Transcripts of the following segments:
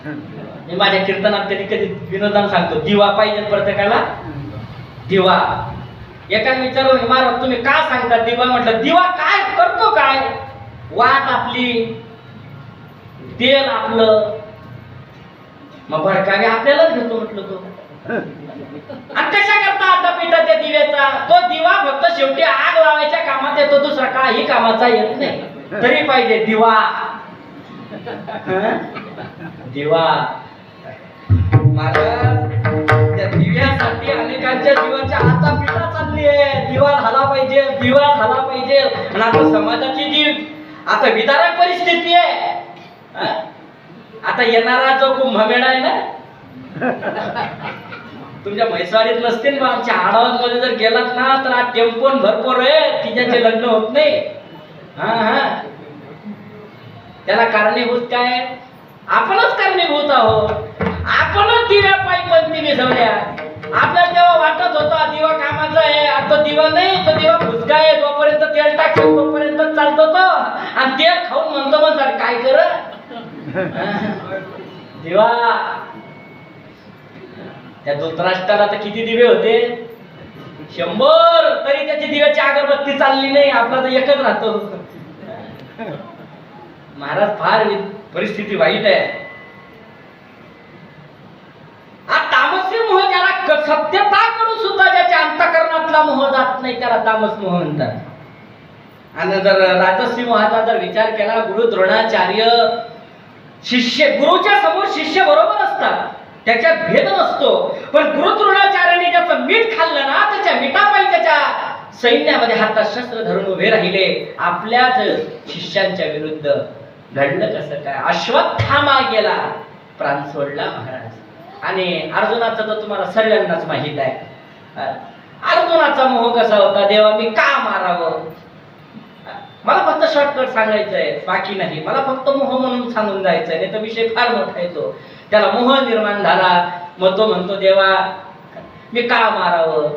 मी माझ्या कीर्तनात कधी कधी विनोदान सांगतो, दिवा पाहिजे प्रत्येकाला दिवा. एकाने विचारलं, महाराज तुम्ही का सांगता दिवा? म्हटलं दिवा काय करतो, काय वाट आपली, तेल आपलं, मग भडकावे आपल्यालाच घेतो म्हटलं तो. आणि कशा करता आता पिठा त्या दिव्याचा? तो दिवा फक्त शेवटी आग लावायच्या कामात येतो, दुसरा काही कामाचा येत नाही. तरी पाहिजे दिवा. दिवा महाराज, त्या दिव्यासाठी अनेकांच्या जीवाच्या आता पिठा चालली आहे. दिवा झाला पाहिजे, दिवा झाला पाहिजे. आणि आता समाजाची जी आता विदारक परिस्थिती आहे, आता येणारा जो कुंभमेळा आहे ना, तुमच्या म्हैसवाडीत नसतील मग आमच्या हाडावांमध्ये जर गेलात ना तर आज टेम्पोन भरपूर आहे, तिच्याचे लग्न होत नाही. त्याला कारणीभूत काय? आपणच कारणीभूत आहोत. आपणच दिव्या पायी पंथी विझवल्या. आपल्याला तेव्हा वाटत होता दिवा कामाचा आहे, आता दिवा नाही, तो दिवा फुसका आहे. जोपर्यंत तेल टाकतो तोपर्यंत चालतो तो, आणि तेल खाऊन म्हणतो मग काय कर दिवा. त्या धृतराष्ट्राला तर किती दिवे होते? 100. तरी त्याची दिव्याची अगरबत्ती चालली नाही. आपला तर एकच राहतो. महाराज फार परिस्थिती वाईट आहे. तामसी मोह ज्याला सत्यताकडून सुद्धा ज्याच्या अंतःकरणातला मोह जात नाही त्याला तामस मोह म्हणतात. आणि जर राजसी मोहाचा जर विचार केला, गुरु द्रोणाचार्य शिष्य, गुरुच्या समोर शिष्य बरोबर असतात, त्याच्यात भेद नसतो. पण गुरु द्रोणाचार्यांनी ज्याचं मीठ खाल्लं ना, त्याच्या मिठापायी त्याच्या सैन्यामध्ये हातात शस्त्र धरून उभे राहिले. आपल्याच शिष्यांच्या विरुद्ध घडलं कसं काय? अश्वत्थामा गेला, प्राण सोडला महाराज. आणि अर्जुनाचं तर तुम्हाला सर्वांनाच माहित आहे. अर्जुनाचा मोह कसा होता? देवा मी का मारावं? मला फक्त शॉर्टकट सांगायचं आहे, बाकी नाही. मला फक्त मोह म्हणून सांगून जायचंय, नाही तर विषय फार मोठा येतो. त्याला मोह निर्माण झाला. मग तो म्हणतो देवा मी का मारावं?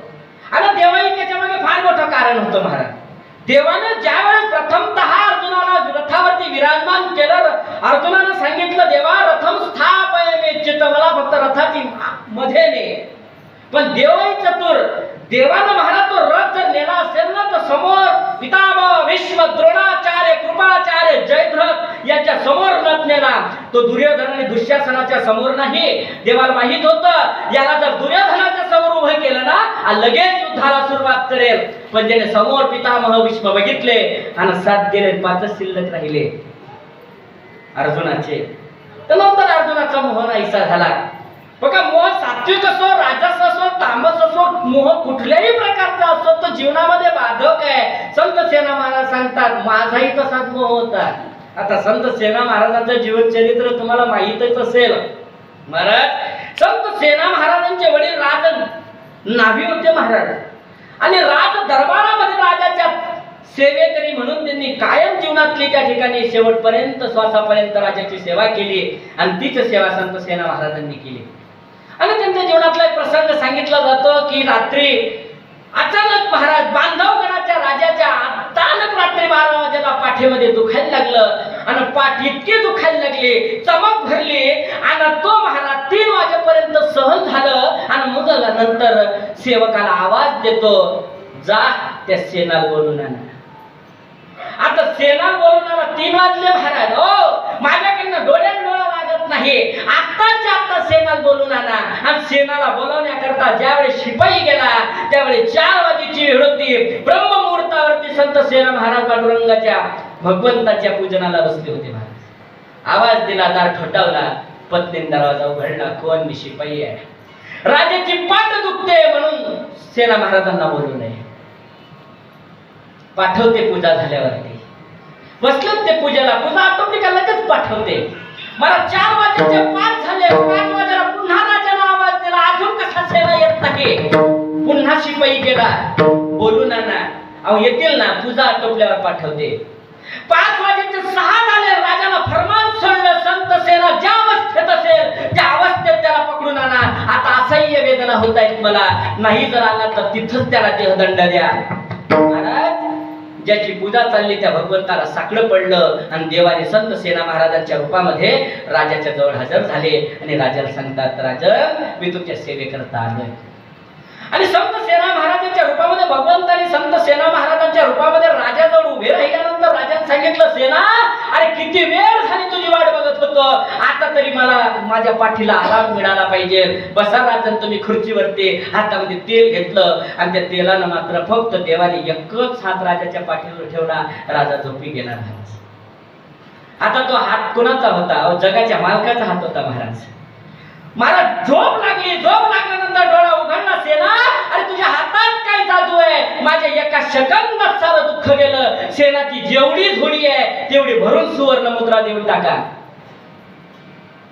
आणि देवाही त्याच्यामध्ये फार मोठं कारण होतं महाराज. देवानं ज्यावेळेस प्रथमतः अर्जुनाला रथावरती विराजमान केलं, अर्जुनानं सांगितलं देवा रथम स्थापयामि चित्त, मला फक्त रथाची मध्ये ने. पण देवही चतुर. देवानं महाराज तो रथ जर नेला असेल ना तर समोर पितामह भीष्म द्रोणाचार्य कृपाचार्य जयद्रथ याच्या समोर रथ नेला. तो दुर्योधन आणि दुःशासनाच्या समोर नाही. देवाला माहित होतं याला जर दुर्योधनाच्या समोर उभं केलं ना लगेच युद्धाला सुरुवात करेल. पण ज्याने समोर पितामह भीष्म बघितले आणि 7 गेले, 5 शिल्लक राहिले अर्जुनाचे. तर नंतर अर्जुनाचा मोह नाहीसा झाला. बघा, मोह सात्विक असो, राजस असो, तामस असो, मोह कुठल्याही प्रकारचा असो तो जीवनामध्ये बाधक आहे. संत सेना महाराज सांगतात माझाही तसाच मोह होता. आता संत सेना महाराजांचं जीवनचरित्र तुम्हाला माहीतच असेल. महाराज संत सेना महाराजांचे वडील राज नाभी होते महाराज. आणि राज दरबारामध्ये राजाच्या सेवेकरी म्हणून त्यांनी कायम जीवनातली त्या ठिकाणी शेवटपर्यंत श्वासापर्यंत राजाची सेवा केली. आणि तीच सेवा संत सेना महाराजांनी केली. आणि त्यांच्या जीवनातला एक प्रसंग सांगितला जातो की रात्री अचानक महाराज बांधवगडाच्या राजाच्या अचानक रात्री 12 वाजेला पाठीमध्ये दुखायला लागलं. आणि पाठ इतकी दुखायला लागली, चमक भरली. आणि तो महाराज 3 वाजेपर्यंत सहन झालं. आणि मग नंतर सेवकाला आवाज देतो जा त्या सेनाला बोलून आणा. आता सेना बोलून आला. 3 वाजले महाराज. हो माझ्याकडनं डोळ्यात डोळा लागत नाही. आत्ताच्या आत्ता सेनाला बोलून आणा. आणि सेनाला बोलवण्याकरता ज्यावेळी शिपाई गेला त्यावेळी 4 वाजेची वेळ होती. ब्रह्ममुहूर्तावरती संत सेना महाराज पांडुरंगाच्या भगवंताच्या पूजनाला बसले होते महाराज. आवाज दिला, दार ठोठावला. पत्नीने दरवाजा उघडला. कोण? मी शिपाई आहे. राजाची पाठ दुखते म्हणून सेना महाराजांना बोलू नये. पाठवते पूजा झाल्यावरती. बसले ते पूजेला. पूजा आटोपली का लगेच पाठवते. मला 4 वाजेचे 5 झाले. 5 वाजेला पुन्हा राजाला आवाज दिला. अजून कसा सेना येत नाही. पुन्हा शिपाई गेला. बोलून आणा. अहो येतील ना. पूजा आटोपल्यावर पाठवते. 5 वाजेचे 6 झाले. राजाला फरमान सोडलं. संत सेना ज्या अवस्थेत असेल त्या अवस्थेत त्याला पकडून आणा. आता असह्य वेदना होत आहेत मला. नाही जर आला तर तिथंच त्याला देहदंड द्या. महाराज ज्याची पूजा चालली त्या भगवंताला साकडं पडलं आणि देवाने संत सेना महाराजांच्या रूपामध्ये राजाच्या जवळ हजर झाले आणि राजाला सांगतात, राजन मी तुमच्या सेवेकरता आलोय. आणि संत सेना महाराजांच्या रूपामध्ये भगवंताने संत सेना महाराजांच्या रूपामध्ये राजाजवळ उभे राहिल्यानंतर राजाने सांगितलं, सेना अरे किती वेळ झाली तुझी वाट बघत होतो, आता तरी मला माझ्या पाठीला आराम मिळाला पाहिजे. बसा राजन तुम्ही खुर्चीवरती. हातामध्ये तेल घेतलं आणि त्या तेलानं मात्र फक्त देवाने एकच हात राजाच्या पाठीवर ठेवला. राजा झोपी गेला. आता तो हात कोणाचा होता? जगाच्या मालकाचा हात होता. महाराज झोप लागली. झोप लागल्यानंतर डोळा उघडला. सेना अरे तुझ्या हातात काय जादू आहे? माझ्या एका सेकंदात सारं दुःख गेलं. सेनाची जेवढी झोळी आहे तेवढी भरून सुवर्ण मुद्रा देऊन टाका.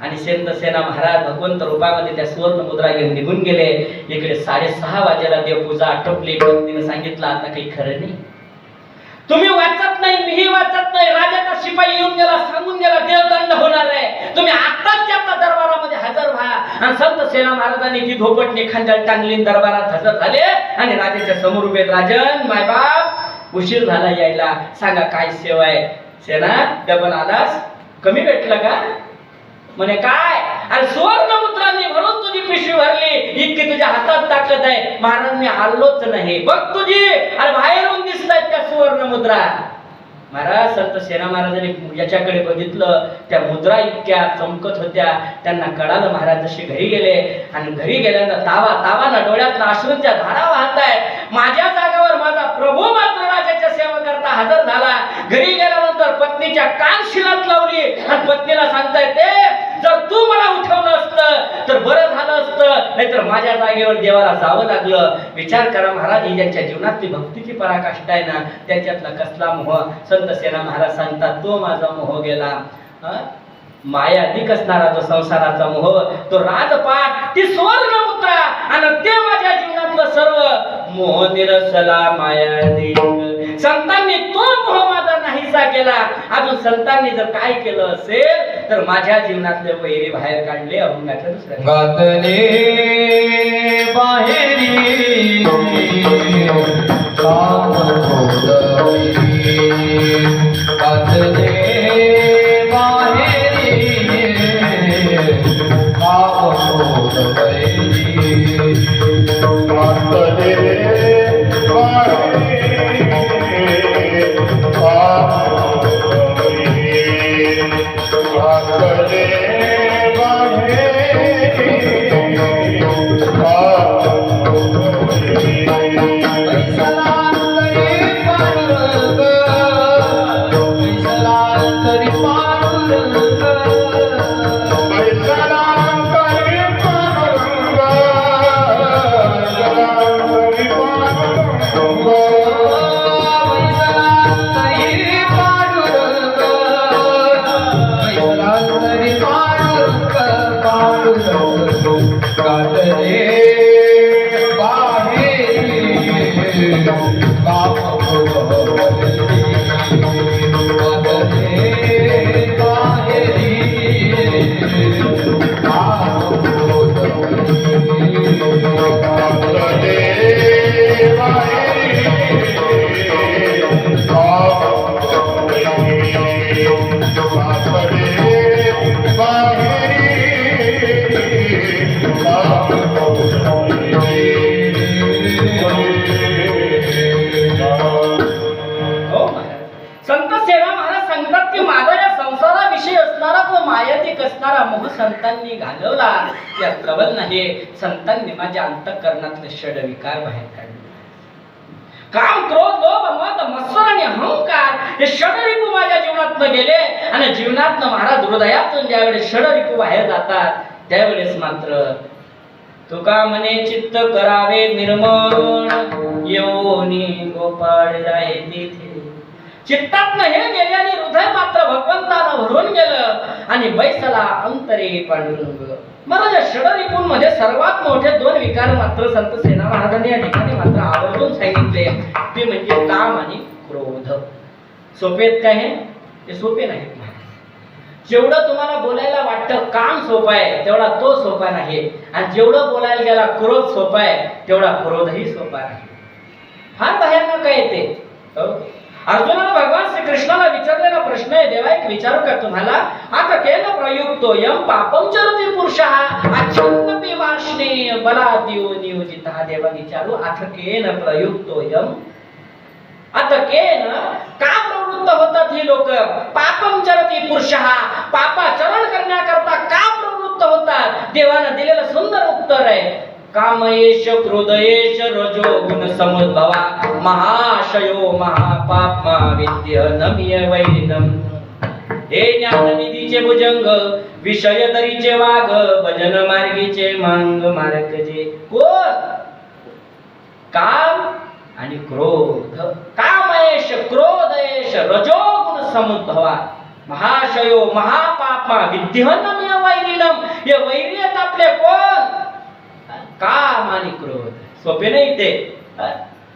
आणि संत सेना महाराज भगवंत रूपामध्ये त्या सुवर्ण मुद्रा घेऊन निघून गेले. इकडे 6:30 वाजेला देवपूजा आटोपली. भक्तीने सांगितलं, आता काही खरं नाही, तुम्ही वाचत नाही, मीही वाचत नाही. राजाचा शिपाई येऊन गेला, सांगून गेला देवदंड होणार आहे, तुम्ही आत्ताच्या आता दरबारामध्ये हजर व्हा. आणि संत सेना महाराजांनी ती धोपटणी खांद्याला टांगली, दरबारात हजर झाले आणि राजाच्या समोर उभे. राजन मायबाप उशीर झाला यायला, सांगा काय सेवा आहे? सेना डबल आलास, कमी भेटलं का? म्हणे काय? अरे सुवर्ण मुद्रांनी भरून तुझी पिशवी भरली, इतकी तुझ्या हातात ताकद आहे. महाराज मी आलोच नाही, बघ तुझी अरे बाहेरून दिसतायत त्या सुवर्ण मुद्रा. महाराज संत सेना महाराजांनी याच्याकडे बघितलं, त्या मुद्रा इतक्या चमकत होत्या. त्यांना कळालं महाराज जसे घरी गेले. आणि घरी गेल्यानंतर तावाना डोळ्यातला अश्रूंच्या धारा वाहतायत. माझ्या जागावर माझा प्रभू मात्र राजाच्या सेवा करता हजर झाला. घरी गेल्यानंतर पत्नीच्या कान शिलात लावली आणि पत्नीला सांगताय, ते जर तू मला उठवलं असतं तर बरं झालं असतं, नाहीतर माझ्या जागेवर देवाला जावं लागलं. विचार करा महाराज, ही ज्यांच्या जीवनातली भक्तीची पराकाष्ठा आहे ना, त्याच्यातला कसला मोह. संत सेना महाराज सांगतात, तो माझा मोह गेला. माया अधिक असणारा जो संसाराचा मोह, तो राजपाट, ती सुवर्ण मुद्रा आणि ते माझ्या जीवनातलं सर्व मोह निरसला माया अधिक. संतांनी तो मोह माझा नाहीसा केला. अजून संतांनी जर काय केलं असेल तर माझ्या जीवनातले वैरी बाहेर काढले. अभंगाच्या दुसऱ्या गातले बाहेरी काम होदवैरी, गातले बाहेरी काम होदवैरी, गातले संतांनी घालवला. त्या प्रबल नाही, संतांनी माझ्या अंतःकरणातले षड विकार बाहेर काढले. काम, क्रोध, लोभ, मद, मत्सर आणि अहंकार हे षडरिपू माझ्या जीवनातनं गेले. आणि जीवनातनं महाराज हृदयातून ज्यावेळेस षडरिपू बाहेर जातात त्यावेळेस मात्र तुका म्हणे चित्त करावे निर्मळ, येऊनी गोपाळ राहे तिथे. चित्तातनं हे गेले आणि हृदय मात्र भगवंतानं भरून गेलं. आणि बैसला अंतरे पांडुरंग. महाराज षडरिपून मध्ये सर्वात मोठे 2 विकार मात्र संत सेना महाराजांनी या ठिकाणी मात्र आवर्जून सांगितले. ते म्हणजे काम आणि क्रोध. सोपे आहेत का हे सोपे नाहीत. जेवढं तुम्हाला बोलायला वाटतं काम सोपं आहे तेवढा तो सोपा नाही. आणि जेवढं बोलायला गेला क्रोध सोपा आहे तेवढा क्रोधही सोपा नाही. फार बाहेर न काय येते. अर्जुनाला भगवान श्रीकृष्णाला विचारलेला प्रश्न आहे, देवा एक विचारू का तुम्हाला? आता केन प्रयुक्तोयम पापम चरति पुरुषः अच्छन्नपि वार्ष्णे बलाद्यो नियोजितः. देवा विचारू, अथ केन प्रयुक्तोयम, आता केन का प्रवृत्त होतात ही लोक? पापम चरति पुरुषः, पापाचरण करण्याकरता का प्रवृत्त होतात? देवानं दिलेलं सुंदर उत्तर आहे, कामयेश क्रोधयेश रजो गुण समुद्भवा महाशयो महापाप्मा विद्य नम्य वैरिनम. हे ज्ञाननिधीचे भुजंग, विषय दरीचे वाघ, भजन मार्गीचे मांग मार्गजे. कोण? काम आणि क्रोध. कामयेश क्रोधयेश रजो गुण समुद्भवा महाशयो महापाप्मा विद्य नम्य वैरिनम. हे वैरी आहेत आपले कोण? काम आणि क्रोध. सोपे नाही ते.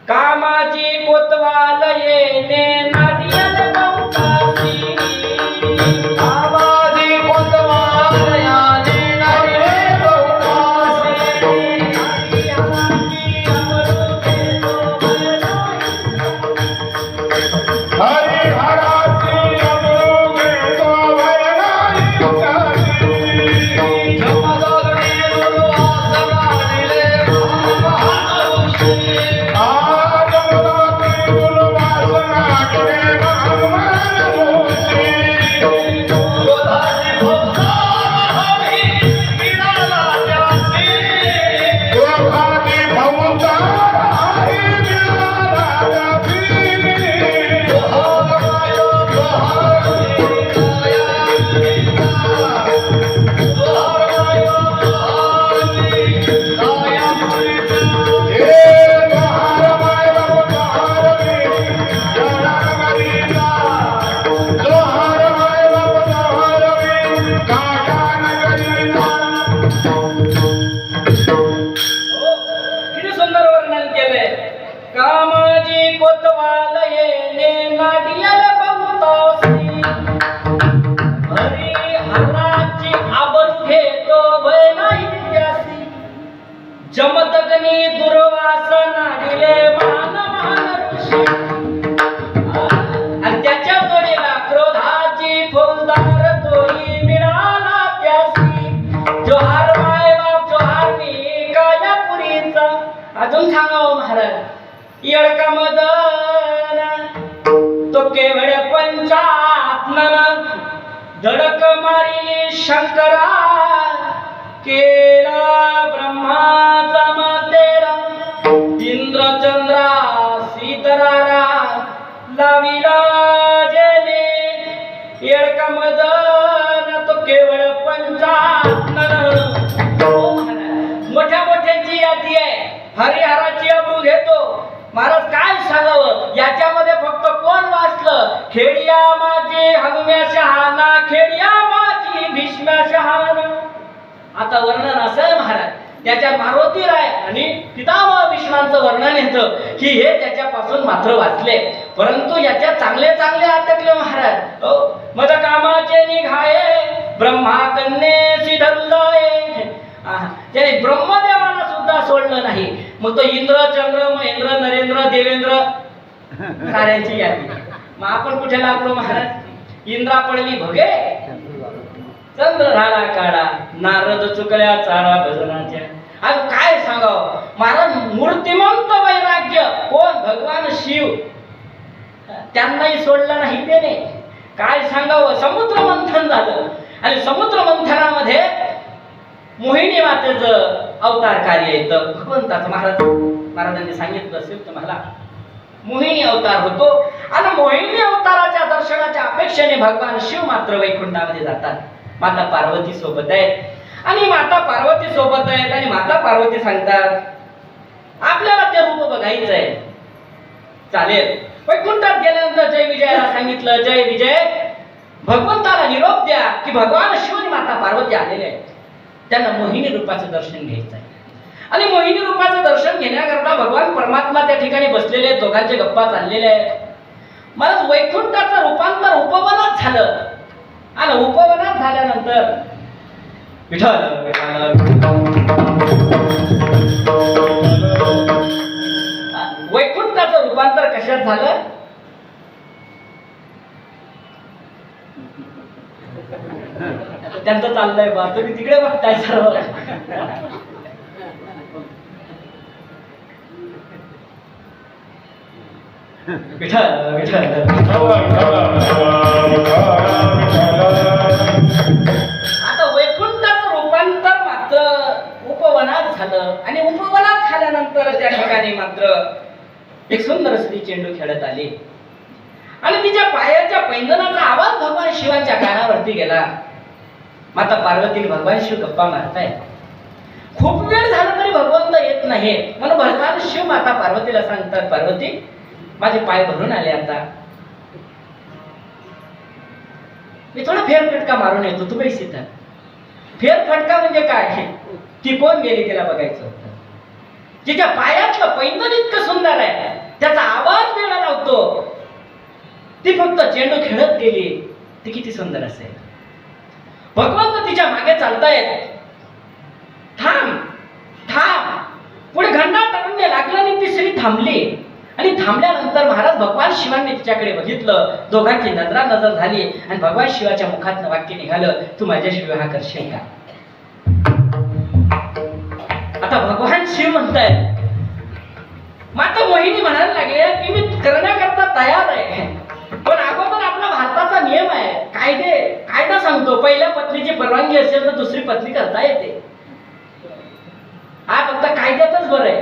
कामाची कोतवाल येणे नाडियल गवतासी, कामाची कोतवाल याने नाडियल गवतासी, हरिहराची अमृगे तो भय नाही, जमदग्नी दुर्वासना दिले महामनुष्य. कामाची कोतवाल येणे नाडियल गवतासी, हरिहराची आबरू घेतो भय नाही त्यासी, जमदग्नी दुर्वासना दिले मान मान ऋषी. आणि त्याच्या जोडीला क्रोधाची फौजदार तोही मिळाला त्यासी, जोहार माय बाप जोहार मी कायापुरीचा. अजून सांगावं महाराज, येळका मदन तो केवळ पंचात्मन, धडक मारिली शंकरा केला ब्रह्माचा मातेरा, इंद्रचंद्रा सीतरारा लाविला जेने. येळका मदन तो केवळ पंचात्मन. मोठ्या मोठ्यांची यादी आहे, हरिहराची अब्रू घेतो. महाराज काय सांगावं, याच्यामध्ये फक्त कोण वाचलं? खेडिया माझी हनुम्या शहाणा, खेडिया माझी भीष्म्या शहाणा. आता वर्णन असं आहे महाराज, त्याच्या मारुती राय आणि पितामह भीष्मांचं वर्णन येतं की हे त्याच्यापासून मात्र वाचले, परंतु याच्या चांगले चांगले अटकले महाराज. मद कामाचे निघाये ब्रह्मा कन्येसी धरलंय. त्याने ब्रह्मदेवाला सुद्धा सोडलं नाही. मग तो इंद्र चंद्र महेंद्र नरेंद्र देवेंद्र साऱ्यांची यादी. मग आपण कुठे लागलो महाराज? इंद्रा पडली भगे, चंद्र झाला काळा, नारद चुकल्या चाळा भजनाच्या. आज काय सांगावं महाराज, मूर्तिमंत वैराग्य कोण? भगवान शिव. त्यांनाही सोडलं नाही त्याने. काय सांगावं, समुद्र मंथन झालं आणि समुद्र मंथनामध्ये मोहिनी मातेचं अवतार कार्य येतं भगवंताचं. महाराजांनी सांगितलं असेल तुम्हाला, मोहिनी अवतार होतो आणि मोहिनी अवताराच्या दर्शनाच्या अपेक्षेने भगवान शिव मात्र वैकुंठामध्ये जातात. माता पार्वती सोबत आहेत आणि माता पार्वती सोबत आहेत आणि माता पार्वती सांगतात आपल्याला ते रूप बघायचं आहे. चालेल. वैकुंठात गेल्यानंतर जय विजयाला सांगितलं, जय विजय भगवंताला निरोप द्या की भगवान शिव आणि माता पार्वती आलेले आहेत, त्यांना मोहिनी रूपाचं दर्शन घ्यायचं आहे. आणि मोहिनी रूपाचं दर्शन घेण्याकरता भगवान परमात्मा त्या ठिकाणी बसलेले आहेत, दोघांचे गप्पा चाललेले आहेत. मला वैकुंठाचं रूपांतर उपवनात झालं आणि उपवनात झाल्यानंतर वैकुंठाचं रूपांतर कशात झालं? त्यांचं चाललंय बा, तुम्ही तिकडे बघताय सर्व. विठ्ठल विठ्ठल. आता वैकुंठाचं रूपांतर मात्र उपवनात झालं आणि उपवनात झाल्यानंतर त्या ठिकाणी मात्र एक सुंदर स्त्री चेंडू खेळत आली आणि तिच्या पायाच्या पैंजणाचा आवाज भगवान शिवांच्या कानावरती गेला. माता पार्वती भगवान शिव गप्पा मारताय. खूप वेळ झाला तरी भगवंत येत नाही म्हणून भगवान शिव माता पार्वतीला सांगतात, पार्वती माझे पाय भरून आले, आता मी थोडा फेरफटका मारून येतो, तू बैस इथं. फेरफटका म्हणजे काय? ती कोण गेली तिला बघायचं होतं. तिच्या पायातलं पैंजण इतकं सुंदर आहे, त्याचा आवाज वेगळा लावतो. ती फक्त चेंडू खेळत गेली, ती किती सुंदर असेल. भगवंत तिच्या मागे चालतायत. थांब थांब. पुढे घंटाळ तरंगे लागला आणि ती स्त्री थांबली आणि थांबल्यानंतर महाराज भगवान शिवांनी तिच्याकडे बघितलं. दोघांची नजर झाली आणि भगवान शिवाच्या मुखातनं वाक्य निघालं, तू माझ्याशी विवाह करशील का? आता भगवान शिव म्हणतायत. माता मोहिनी म्हणायला लागले की मी करण्याकरता तयार आहे, पण अगोदर आपला भारताचा नियम आहे, कायदा सांगतो पहिल्या पत्नीची परवानगी असेल तर दुसरी पत्नी करता येते. हा फक्त कायद्यातच बरं आहे.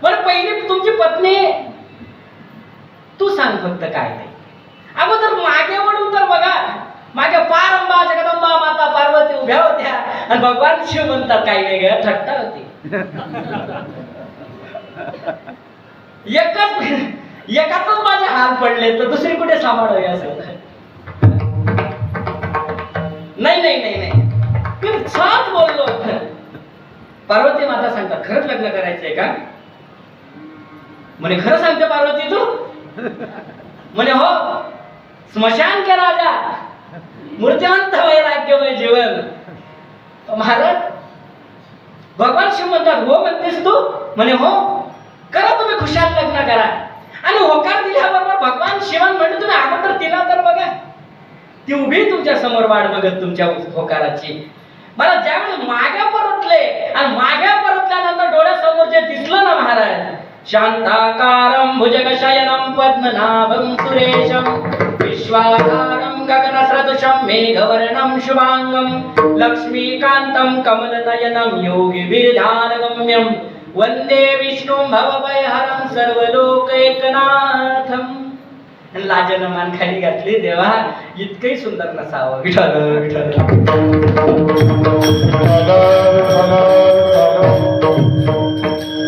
बरं पहिली तुमची पत्नी तू सांग फक्त काय ते. अगोदर मागे वळून तर बघा, मागे पारंबा जगदंबा माता पार्वती उभ्या होत्या आणि भगवान शिव म्हणतात काही वेगळ्या थट्टा होती. एकातच माझे हात पडले तर दुसरी कुठे सांभाळावी असं. नाही नाही नाही नाही मी सहज बोललो. पार्वती माता सांगतात, खरंच लग्न करायचंय का? म्हणे खरं सांगते पार्वती तू? म्हणे हो. स्मशान के राजा मूर्तिवंत वैराग्यमय जीवन. महाराज भगवान शिव म्हणतात, हो म्हणतेस तू? म्हणे हो. करा तुम्ही खुशाल लग्न करा. आणि होकार दिल्याबरोबर भगवान शिवान म्हणले, तुम्ही अगोदर तिला तर बघा. ती उभी तुमच्या समोर वाट बघत तुमच्या होकाराची. मला ज्यावेळी मागे परतले आणि मागे परतल्यानंतर डोळ्यासमोर जे दिसलं ना महाराज, शांताकारं भुजगशयनं पद्मनाभं सुरेशं विश्वाकारं गगनसदृशं मेघवर्णं शुभांगं लक्ष्मीकान्तं कमलनयनं योगिभिर्ध्यानगम्यं वंदे विष्णुं भवभयहरं सर्वलोकैकनाथं. लाजेनं मान खाली घातली. देवा इतकंही सुंदर नसावं. विठ्ठल विठ्ठल.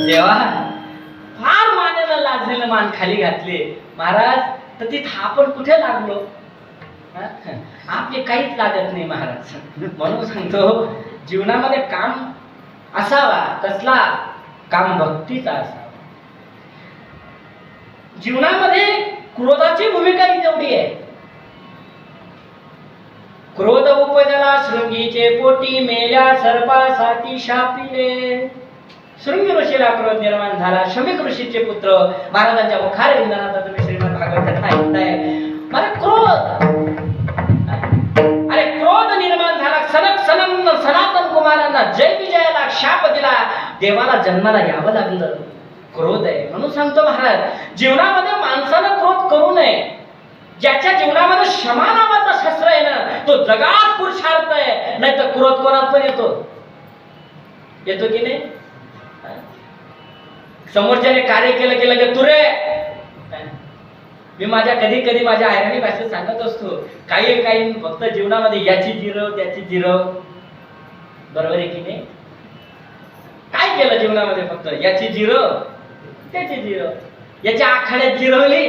देवा फार मानेला लाजलेलं मान खाली घातली. महाराज तर तिथं आपण कुठे लागलो? आपले काहीच लागत नाही महाराज. म्हणून सांगतो जीवनामध्ये काम असावा. कसला काम? भक्तीचा असावा. जीवनामध्ये क्रोधाची भूमिका ही तेवढी आहे. क्रोध उपजला शृंगीचे पोटी, मेल्या सर्पासाठी शापिले. शृंगी ऋषीला क्रोध निर्माण झाला. शमिक ऋषीचे पुत्र महाराजांच्या मुखार इंधनाचा तुम्ही श्रीमद भागवत ऐकताय. मला क्रोध, अरे क्रोध निर्माण झाला. सनातन कुमारांना जय विजयाला शाप दिला. देवाला जन्माला यावं लागलं. क्रोध आहे. म्हणून सांगतो महाराज जीवनामध्ये माणसानं क्रोध करू नये. ज्याच्या जीवनामध्ये क्षमा नावाचा शस्त्र आहे ना, तो जगात पुरुषार्थ आहे. नाही तर क्रोध कोणात पण येतो की नाही? समोरच्याने कार्य केलं की तू रे. मी माझ्या कधी माझ्या आयराणी भाषेत सांगत असतो, काही फक्त जीवनामध्ये याची जिरव त्याची जिरव. बरोबर आहे की नाही? काय केलं जीवनामध्ये? फक्त याची जिरव त्याची जिरव. याच्या आखाड्यात जिरवली,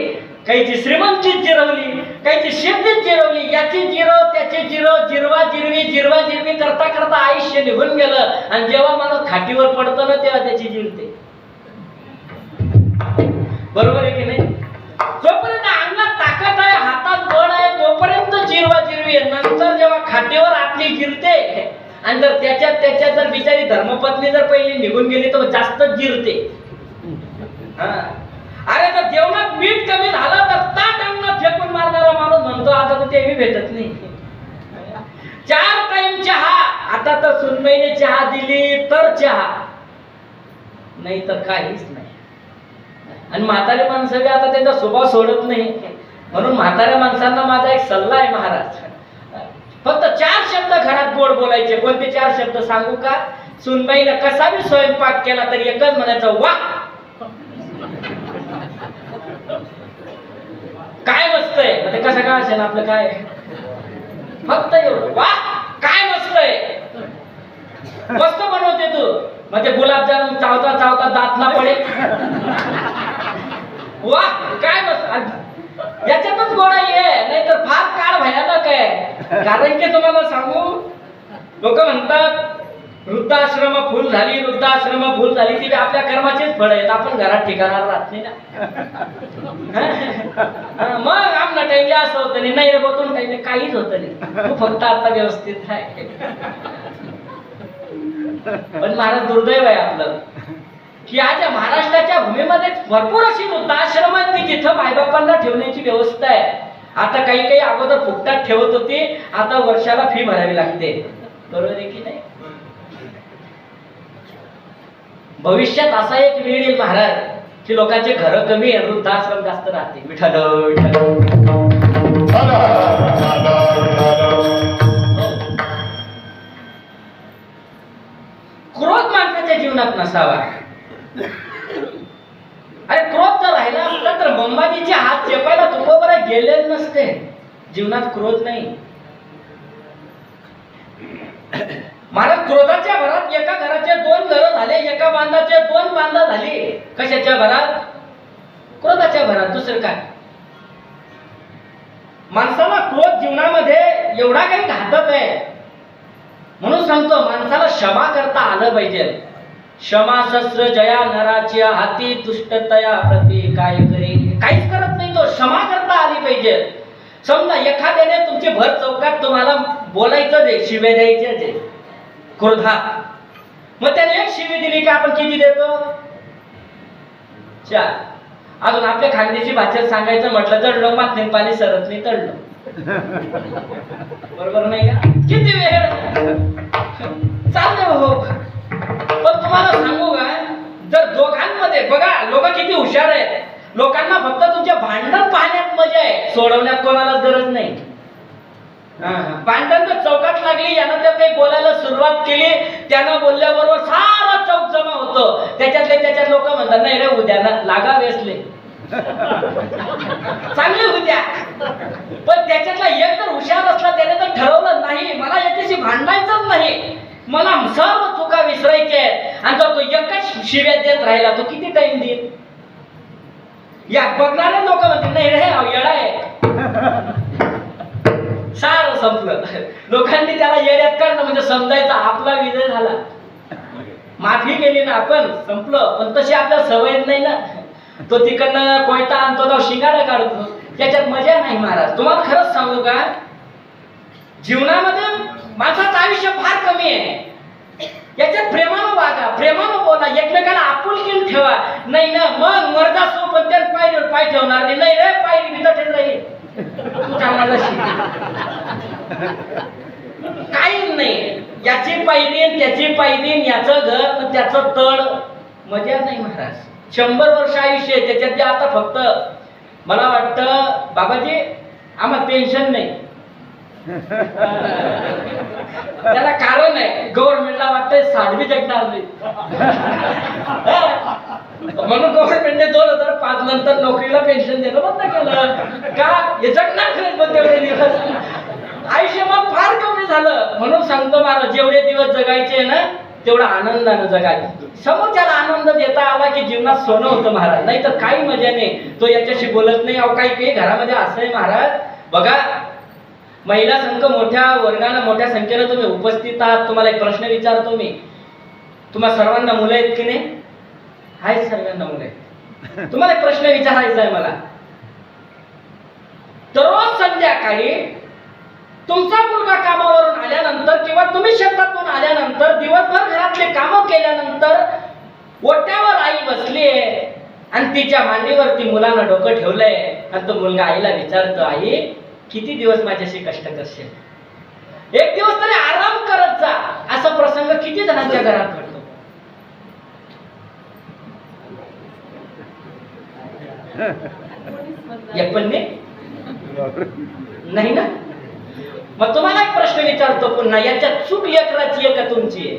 काहीची श्रीमंतीत जिरवली, काहीची शेतीत जिरवली. याची जिरव त्याची जिरव. जिरवा जिरवी करता करता आयुष्य निघून गेलं. आणि जेव्हा माणूस खाटीवर पडतो ना तेव्हा त्याची जिरते. बरोबर आहे की नाही? जोपर्यंत अंगात ताकद आहे, हातात बळ आहे, तोपर्यंत जिरवा जिरवी. नंतर जेव्हा खाटीवर आपली जिरते आणि जर त्याच्यात जर बिचारी धर्मपत्नी जर पहिली निघून गेली तर जास्त जिरते. अरे तर जेवणात मीठ कमी झालं तर ताट अंगात फेकून मारणारा माणूस म्हणतो आता तर तेही भेटत नाही. 4 टाइम चहा, आता तर सुनबाईने चहा दिली तर चहा, नाही तर काहीच नाही. आणि म्हातारे माणसं बी आता त्याचा स्वभाव सोडत नाही. म्हणून म्हाताऱ्या माणसांना माझा एक सल्ला आहे महाराज, फक्त 4 शब्द घरात गोड बोलायचे. कोणते 4 शब्द सांगू का? सुनबाईने कसा बी स्वयंपाक केला तरी एकच म्हणायचं, वा काय मस्त आहे. म्हणजे कसं काय असेल आपलं काय, फक्त एवढं, वा काय मस्त आहे, मस्त बनवते तू. म्हणजे गुलाबजामुन चावता चावता दात ना पडे, वा काय मस्त. याच्यातच गोडाई आहे, नाहीतर फार काळ भयानक आहे. कारण की तुम्हाला सांगू, लोक म्हणतात वृद्धाश्रम फुल झाली, वृद्धाश्रम फुल झाली. ती आपल्या कर्माचेच फळ आहेत. आपण घरात ठिकाणाला राहत नाही ना. मग आमना टाइम असं होतं नाही रे, बोतून टाइम काहीच होत नाही, तू फक्त आता व्यवस्थित आहे. पण महाराज दुर्दैव आहे आपलं की आज या महाराष्ट्राच्या भूमीमध्ये भरपूर अशी वृद्धाश्रम आहेत की जिथं मायबापांना ठेवण्याची व्यवस्था आहे. आता काही काही अगोदर फुकटात ठेवत होती, आता वर्षाला फी भरावी लागते. बरोबर आहे की नाही? भविष्यात असा एक वेळ येईल महाराज की लोकांचे घर कमी आहे, वृद्धाश्रम जास्त राहते. विठ्ठल क्रोध माणसाच्या जीवनात नसावा. अरे क्रोध जर राहिला असता तर बंबाजीचे हात चेपायला तुकोबरा गेले नसते. जीवनात क्रोध नाही महाराज. क्रोधाच्या भरात एका घराचे 2 घर झाले, एका बांधाचे 2 बांधा झाली. कशाच्या भरात? क्रोधाच्या भरात. दुसरं काय? माणसाला क्रोध जीवनामध्ये एवढा काही घातक आहे. म्हणून सांगतो माणसाला क्षमा करता आलं पाहिजे. क्षमा शस्त्र जया नराच्या हाती, दुष्टतया प्रति काय करेल. काहीच करत नाही तो, क्षमा करता आली पाहिजे. समजा एखाद्याने तुमची भर चौकात तुम्हाला बोलायचं जे, शिवे द्यायचे जे क्रोधात, मग त्याने 1 शिवी दिली की आपण किती देतो? 4. अजून आपल्या खानदेशी भाषेत सांगायचं म्हटलं तर माथेन पाणी सरत नाही, तळलं. बरोबर नाही का? किती वेळ चालते हो. पण तुम्हाला सांगू का, जर दोघांमध्ये बघा, लोक किती हुशार आहेत. लोकांना फक्त तुमचे भांडण पाहण्यात मजा आहे, सोडवण्यात कोणालाच गरज नाही. भांडण तर चौकात लागली, यानं तर काही बोलायला सुरुवात केली, त्यानं बोलल्याबरोबर सारा चौक जमा होतो. त्याच्यात लोक म्हणतात नाही रे उद्या ना लागा वेसले चांगले उद्या. पण त्याच्यातला एक तर हुशार असला, त्याने तर ठरवलं नाही मला याच्याशी भांडायचंच नाही, मला सर्व चुका विसरायच्या आहेत. आणि जर तो एकच शिव्या देत राहिला तो किती टाइम देईल? या बघणारे लोक म्हणतील नाही रे येडा आहे, सारं संपलं. लोकांनी त्याला येड्यात काढलं म्हणजे समजायचा आपला विजय झाला, माफी केली ना आपण, संपलं. पण तशी आपल्याला सवय नाही ना. तो तिकडनं कोयता आणतो, तो शिंगाडा काढतो, त्याच्यात मजा नाही महाराज. तुम्हाला खरंच सांगू का, जीवनामध्ये माणसाचं आयुष्य फार कमी आहे. याच्यात प्रेमानं वागा, प्रेमानं बोला, एकमेकाला आपुलकीन ठेवा. नाही ना मग मर्दा सोबत पायरीवर पाय ठेवणार नाही रे, पायरी भीतर ठेवून राहील तू चांगला काही नाही. याची पायरी त्याची पायरी, याचं घर त्याचं तळ, मजा नाही महाराज. 100 वर्ष आयुष्य आहे, त्याच्यात आता फक्त मला वाटतं बाबाजी आम्हाला पेन्शन नाही. त्याला कारण आहे, गव्हर्नमेंटला वाटतंय 60 बी जगणार नाही. म्हणून गव्हर्नमेंटने 2005 नंतर नोकरीला पेन्शन देणं बंद केलं. का? हे जगणार नाही पण तेवढे दिवस. आयुष्य मग फार कमी झालं. म्हणून सांगतो मला, जेवढे दिवस जगायचे ना तेवढा आनंदानं जगायचं. समोरच्याला आनंद देता आला की जीवनात सोनं होतं महाराज, नाही तर काही मजा नाही. तो याच्याशी बोलत नाही. अहो काही घरामध्ये असं आहे महाराज, बघा महिला संघ मोठ्या वर्गानं मोठ्या संख्येनं तुम्ही उपस्थित आहात. तुम्हाला एक प्रश्न विचारतो मी, तुम्हाला सर्वांना मुलं आहेत की नाही? आहेत, सर्वांना मुलं आहेत. तुम्हाला एक प्रश्न विचारायचा आहे मला. दररोज संध्याकाळी तुमचा मुलगा कामावरून आल्यानंतर किंवा तुम्ही शेतातून आल्यानंतर दिवसभर घरातले कामं केल्यानंतर ओट्यावर आई बसली आहे आणि तिच्या मांडीवरती मुलानं डोकं ठेवलंय आणि तो मुलगा आईला विचारतो, आई किती दिवस माझ्याशी कष्ट करशील, एक दिवस तरी आराम करत जा. असा प्रसंग किती जणांच्या घरात घडतो. एक पण नाही ना. मग तुम्हाला एक प्रश्न विचारतो पुन्हा, याच्यात चूक लेकराची आहे का तुमची आहे?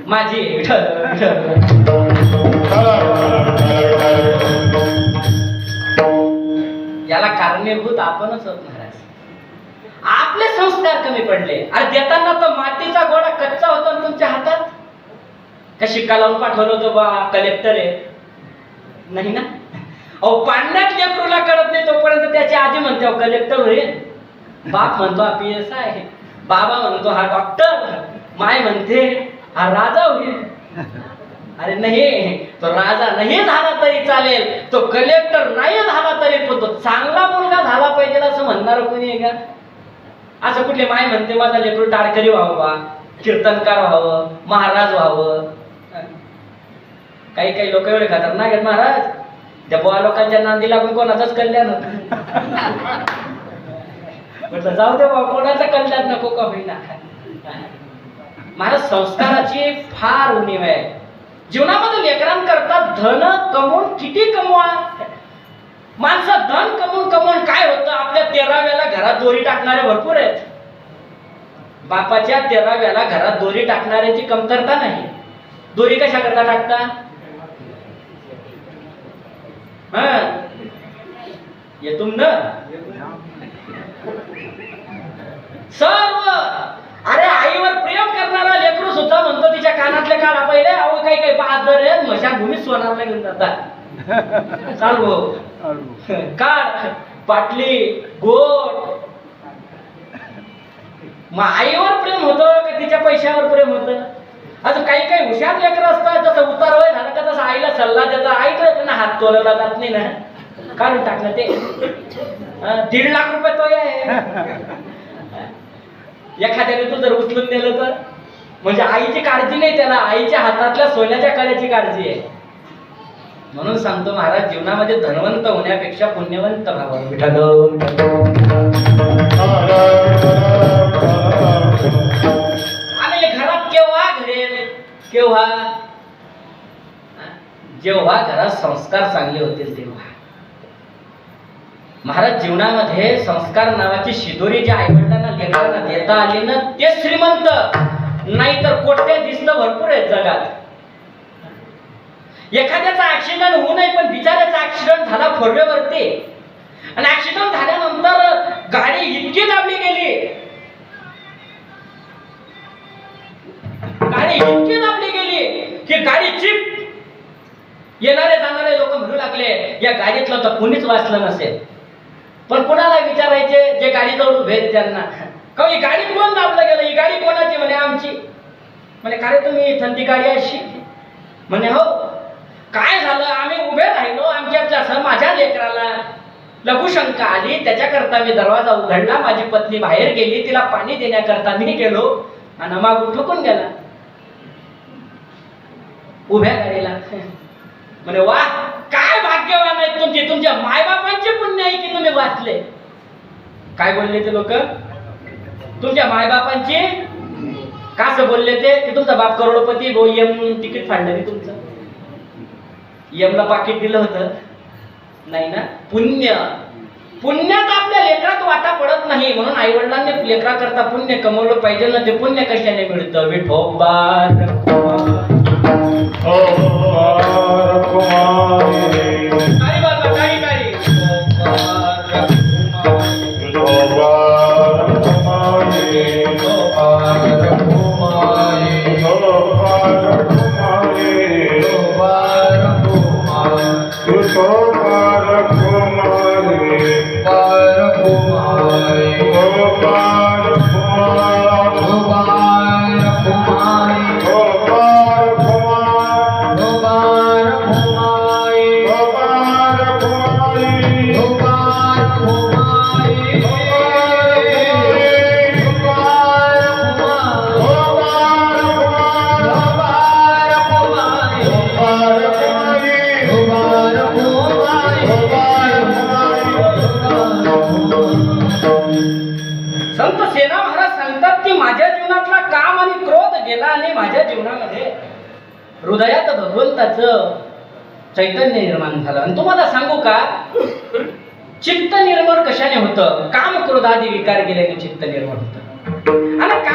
माझी याला कारणीभूत आपणच होत महाराज. आपले संस्कार कमी पडले. अरे देताना तर मातीचा गोळा कच्चा होता ना तुमच्या हातात. का शिक्का लावून पाठवलं होतं बा कलेक्टर आहे? नाही ना. अहो पाण्यात लेकरूला कळत नाही तोपर्यंत त्याची आजी म्हणते कलेक्टर होईल, बाप म्हणतो हा PS आहे, बाबा म्हणतो हा डॉक्टर, माय म्हणते हा राजा होईल. अरे नाही, तो राजा नाही झाला तरी चालेल, तो कलेक्टर नाही झाला तरी पण तो चांगला मुलगा झाला पाहिजे असं म्हणणार कोणी आहे का? असं कुठले माय म्हणते माझा लेकरू टाळकरी व्हावं बा, कीर्तनकार व्हावं, महाराज व्हावं. काही काही लोक एवढे खतरनाक आहेत महाराज, त्या बुवा लोकांच्या नांदी लागून कोणाचंच कल्याण होत. म्हटलं जाऊ दे बाबा, कोणाचं कल्याण नको का होईना. महाराज संस्काराची फार उणीव आहे. जीवनामध्ये लेकरांकरता धन कमवून किती कमवा, माणसं धन कमवून कमवून काय होतं, आपल्या 13व्याला घरात दोरी टाकणारे भरपूर आहेत. बापाच्या 13व्याला घरात दोरी टाकणाऱ्याची कमतरता नाही. दोरी कशा करता टाकता? येतून न सर्व. अरे आईवर प्रेम करणारा लेकरू सुद्धा म्हणतो तिच्या कानातले काढा पहिले. अहो काही काही बहादर आहे, मशाभूमीत सोनारला घेऊन जातात. चाल भाऊ काढ पाटली गोड. मग आईवर प्रेम होतं का तिच्या पैशावर प्रेम होतं? आता काही काही हुशार लेकर असतात, जसं उतार वय झालं का तसं आईला सल्ला देतात. ऐकलं ना, हात तोलवला जात नाही ना, काढून टाकलं ते. 1.5 लाख रुपये तो आहे. एखाद्याने तू जर उचलून नेलं तर म्हणजे आईची काळजी नाही त्याला, आईच्या हातातल्या सोन्याच्या कळ्याची काळजी आहे. म्हणून सांगतो महाराज, जीवनामध्ये धनवंत होण्यापेक्षा पुण्यवंत व्हावं. आणि घरात केव्हा घडेल? केव्हा? जेव्हा घरात संस्कार चांगले होतील तेव्हा. महाराज जीवनामध्ये संस्कार नावाची शिदोरी ज्या आईवडिलांना लेकरांना देता आली ना, ते श्रीमंत. नाही तर कोट्या दिसतं भरपूर आहेत जगात. एखाद्याचा ऍक्सिडेंट होऊ नये पण बिचाऱ्याचा ऍक्सिडेंट झाला फोरवेवरती, आणि ऍक्सिडेंट झाल्यानंतर गाडी इतकी दाबली गेली, की गाडी चिप. येणारे जाणारे लोक म्हणू लागले या गाडीतलं तर कुणीच वाचलं नसेल. पण कुणाला विचारायचे जे गाडीजवळ उभे आहेत त्यांना, का ही गाडी कोण दाबलं गेलं, ही गाडी कोणाची? म्हणे आमची. म्हणे का रे तुम्ही थंडी गाडी अशी? म्हणे हो. काय झालं, आम्ही उभे राहिलो, आमच्यातल्या माझ्या लेकराला लघुशंका आली, त्याच्याकरता मी दरवाजा उघडला, माझी पत्नी बाहेर गेली, तिला पाणी देण्याकरता मी गेलो आणि मागून ठोकून गेला उभ्या गाडीला. म्हणे वा, काय भाग्यवान आहेत तुमचे, तुमच्या मायबापांचे पुण्य आहे की तुम्ही वाचले. काय बोलले ते लोक? तुमच्या मायबापांचे. का असं बोलले ते? की तुमचा बाप करोडपती, यम तिकीट फाडलं की तुमचं, यमला पाकिट दिलं होतं? नाही ना. पुण्य, पुण्यात आपल्या लेकरात वाटा पडत नाही. म्हणून आई वडिलांनी लेकरा करता पुण्य कमवलं पाहिजे ना. ते पुण्य कशाने मिळतं? विठोबा संत सेना महाराज सांगतात की माझ्या जीवनातला काम आणि क्रोध गेला आणि माझ्या जीवनामध्ये हृदयात भगवंताचं चैतन्य निर्माण झालं. आणि तुम्हाला सांगू का, चित्त निर्मळ कशाने होतं? काम क्रोधादी विकार गेल्याने चित्त निर्मळ होतं. आणि